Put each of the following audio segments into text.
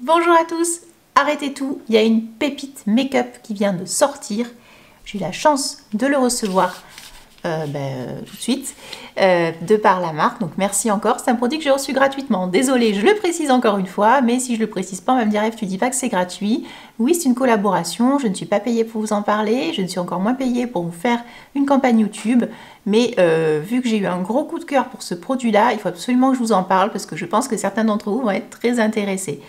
Bonjour à tous, arrêtez tout, il y a une pépite make-up qui vient de sortir. J'ai eu la chance de le recevoir tout de suite, de par la marque, donc merci encore. C'est un produit que j'ai reçu gratuitement. Désolée, je le précise encore une fois, mais si je le précise pas, on va me dire Eve, tu dis pas que c'est gratuit. Oui, c'est une collaboration, je ne suis pas payée pour vous en parler, je ne suis encore moins payée pour vous faire une campagne YouTube, mais vu que j'ai eu un gros coup de cœur pour ce produit-là, il faut absolument que je vous en parle parce que je pense que certains d'entre vous vont être très intéressés.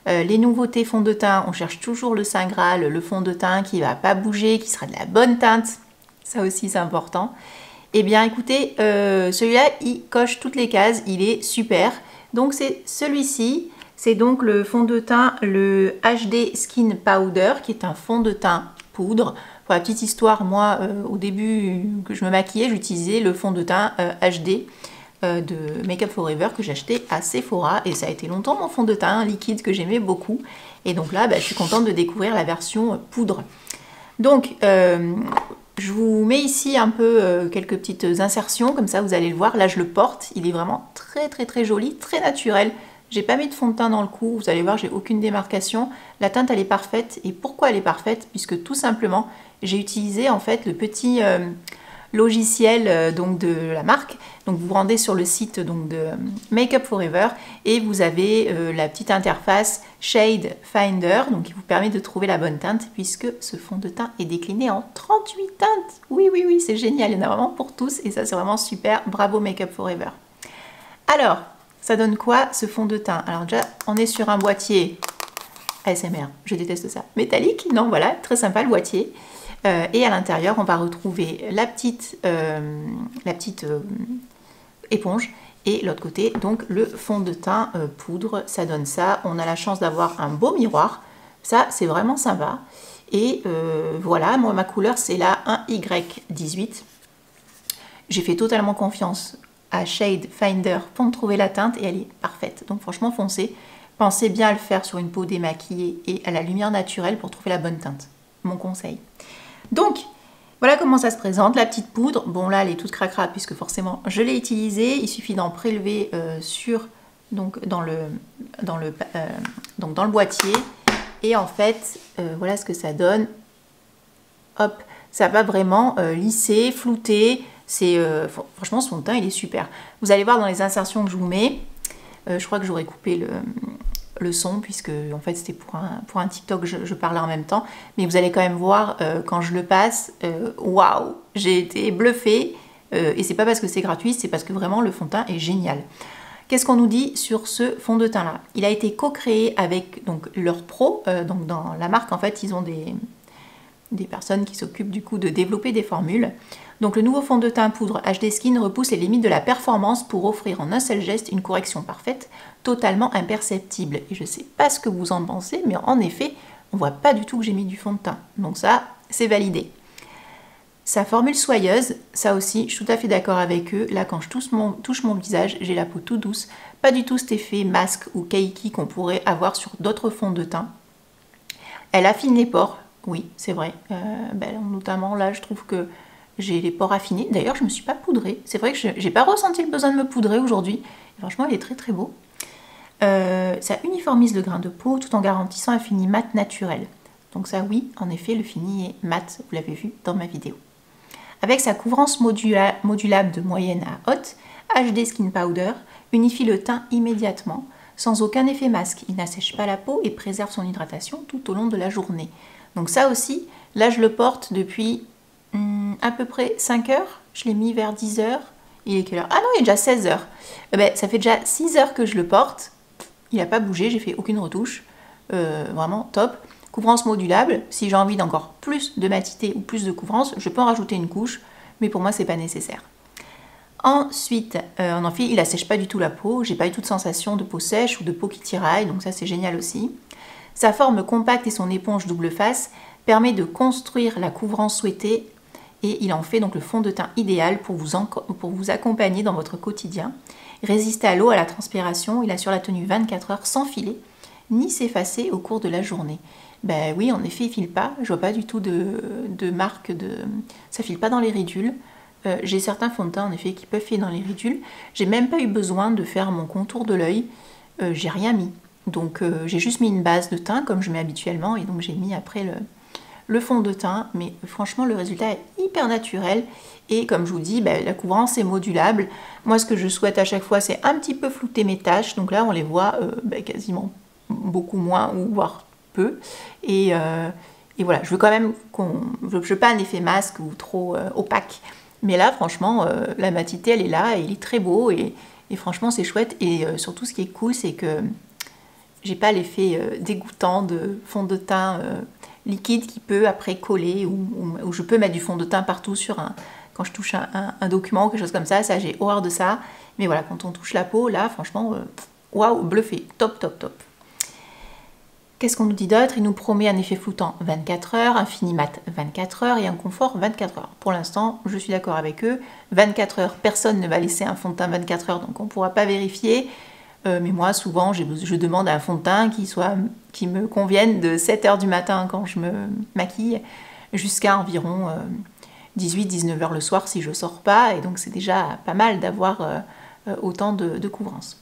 Les nouveautés fond de teint, on cherche toujours le Saint Graal, le fond de teint qui ne va pas bouger, qui sera de la bonne teinte. Ça aussi, c'est important. Eh bien, écoutez, celui-là, il coche toutes les cases, il est super. Donc, c'est celui-ci. C'est donc le fond de teint, le HD Skin Powder, qui est un fond de teint poudre. Pour la petite histoire, moi, au début que je me maquillais, j'utilisais le fond de teint HD de Make Up For Ever que j'achetais à Sephora. Et ça a été longtemps mon fond de teint liquide que j'aimais beaucoup. Et donc là, je suis contente de découvrir la version poudre. Donc, je vous mets ici un peu quelques petites insertions, comme ça vous allez le voir. Là, je le porte, il est vraiment très joli, très naturel. J'ai pas mis de fond de teint dans le cou, vous allez voir, j'ai aucune démarcation. La teinte, elle est parfaite. Et pourquoi elle est parfaite? Puisque tout simplement, j'ai utilisé en fait le petit logiciel donc de la marque. Donc vous vous rendez sur le site donc de Make Up For Ever et vous avez la petite interface Shade Finder, donc qui vous permet de trouver la bonne teinte puisque ce fond de teint est décliné en 38 teintes. Oui, c'est génial, il y en a vraiment pour tous et ça c'est vraiment super. Bravo Make Up For Ever. Alors, ça donne quoi ce fond de teint? Alors déjà, on est sur un boîtier ASMR, je déteste ça. Métallique, non, voilà, très sympa le boîtier. Et à l'intérieur, on va retrouver la petite éponge et l'autre côté, donc le fond de teint poudre. Ça donne ça. On a la chance d'avoir un beau miroir. Ça, c'est vraiment sympa. Et voilà, moi, ma couleur, c'est la 1Y18. J'ai fait totalement confiance à Shade Finder pour me trouver la teinte et elle est parfaite. Donc franchement, foncez. Pensez bien à le faire sur une peau démaquillée et à la lumière naturelle pour trouver la bonne teinte. Mon conseil. Donc, voilà comment ça se présente, la petite poudre. Bon, là, elle est toute cracra puisque forcément, je l'ai utilisée. Il suffit d'en prélever dans le boîtier. Et en fait, voilà ce que ça donne. Hop, ça va vraiment lisser, flouter. Franchement, son teint, il est super. Vous allez voir dans les insertions que je vous mets. Je crois que j'aurais coupé le son puisque en fait c'était pour un TikTok, je parlais en même temps, mais vous allez quand même voir quand je le passe, waouh, j'ai été bluffée et c'est pas parce que c'est gratuit, c'est parce que vraiment le fond de teint est génial. Qu'est-ce qu'on nous dit sur ce fond de teint là? Il a été co-créé avec donc leurs pros, donc dans la marque en fait ils ont des personnes qui s'occupent du coup de développer des formules. Donc le nouveau fond de teint poudre HD Skin repousse les limites de la performance pour offrir en un seul geste une correction parfaite, totalement imperceptible. Et je ne sais pas ce que vous en pensez, mais en effet, on ne voit pas du tout que j'ai mis du fond de teint. Donc ça, c'est validé. Sa formule soyeuse, ça aussi, je suis tout à fait d'accord avec eux. Là, quand je touche mon visage, j'ai la peau toute douce. Pas du tout cet effet masque ou cakey qu'on pourrait avoir sur d'autres fonds de teint. Elle affine les pores. Oui, c'est vrai. Notamment là, je trouve que j'ai les pores affinés. D'ailleurs, je ne me suis pas poudrée. C'est vrai que je n'ai pas ressenti le besoin de me poudrer aujourd'hui. Franchement, il est très beau. Ça uniformise le grain de peau tout en garantissant un fini mat naturel. Donc ça, oui, en effet, le fini est mat. Vous l'avez vu dans ma vidéo. Avec sa couvrance modulable de moyenne à haute, HD Skin Powder unifie le teint immédiatement, sans aucun effet masque. Il n'assèche pas la peau et préserve son hydratation tout au long de la journée. Donc ça aussi, là je le porte depuis à peu près 5 heures. Je l'ai mis vers 10 heures. Il est quelle heure? Ah non, il est déjà 16 heures. Ça fait déjà 6 heures que je le porte. Il n'a pas bougé, j'ai fait aucune retouche. Vraiment top. Couvrance modulable. Si j'ai envie d'encore plus de matité ou plus de couvrance, je peux en rajouter une couche. Mais pour moi, c'est pas nécessaire. Ensuite, en effet, il n'assèche pas du tout la peau. J'ai pas eu toute sensation de peau sèche ou de peau qui tiraille. Donc ça, c'est génial aussi. Sa forme compacte et son éponge double face permet de construire la couvrance souhaitée et il en fait donc le fond de teint idéal pour vous accompagner dans votre quotidien. Il résiste à l'eau, à la transpiration, il assure la tenue 24 heures sans filer, ni s'effacer au cours de la journée. Ben oui, en effet, il file pas, je vois pas du tout de marque ça file pas dans les ridules. J'ai certains fonds de teint en effet qui peuvent filer dans les ridules. J'ai même pas eu besoin de faire mon contour de l'œil, j'ai rien mis. Donc j'ai juste mis une base de teint comme je mets habituellement et donc j'ai mis après le fond de teint. Mais franchement le résultat est hyper naturel et comme je vous dis, la couvrance est modulable. Moi ce que je souhaite à chaque fois c'est un petit peu flouter mes taches. Donc là on les voit quasiment beaucoup moins ou voire peu. Et voilà, je veux quand même je veux pas un effet masque ou trop opaque. Mais là franchement la matité elle est là et il est très beau et franchement c'est chouette. Et surtout ce qui est cool c'est que j'ai pas l'effet dégoûtant de fond de teint liquide qui peut après coller ou je peux mettre du fond de teint partout quand je touche un document ou quelque chose comme ça. Ça, j'ai horreur de ça. Mais voilà, quand on touche la peau, là, franchement, waouh, bluffé. Top, top, top. Qu'est-ce qu'on nous dit d'autre? Il nous promet un effet floutant 24 heures, un fini mat 24 heures et un confort 24 heures. Pour l'instant, je suis d'accord avec eux. 24 heures, personne ne va laisser un fond de teint 24 heures, donc on ne pourra pas vérifier. Mais moi, souvent, je demande un fond de teint qui me convienne de 7 heures du matin quand je me maquille jusqu'à environ 18-19 heures le soir si je ne sors pas. Et donc, c'est déjà pas mal d'avoir autant de couvrance.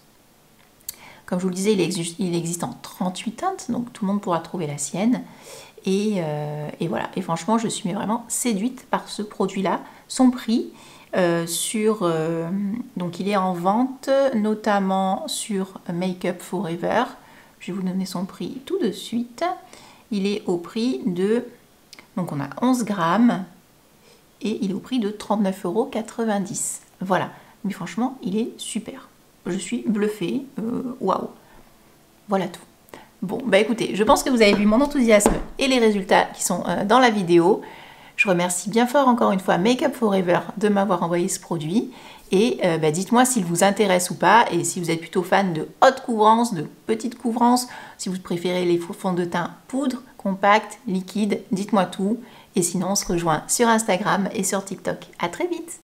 Comme je vous le disais, il existe en 38 teintes, donc tout le monde pourra trouver la sienne. Et voilà. Et franchement, je suis vraiment séduite par ce produit-là. Son prix... donc il est en vente notamment sur Make Up For Ever. Je vais vous donner son prix tout de suite. Il est au prix de, donc on a 11 grammes et il est au prix de 39,90 €. Voilà, mais franchement il est super. Je suis bluffée, waouh. Voilà tout. Bon, écoutez, je pense que vous avez vu mon enthousiasme et les résultats qui sont dans la vidéo. Je remercie bien fort encore une fois Make Up For Ever de m'avoir envoyé ce produit. Et dites-moi s'il vous intéresse ou pas. Et si vous êtes plutôt fan de haute couvrance, de petite couvrance, si vous préférez les fonds de teint poudre, compact, liquide, dites-moi tout. Et sinon on se rejoint sur Instagram et sur TikTok. À très vite!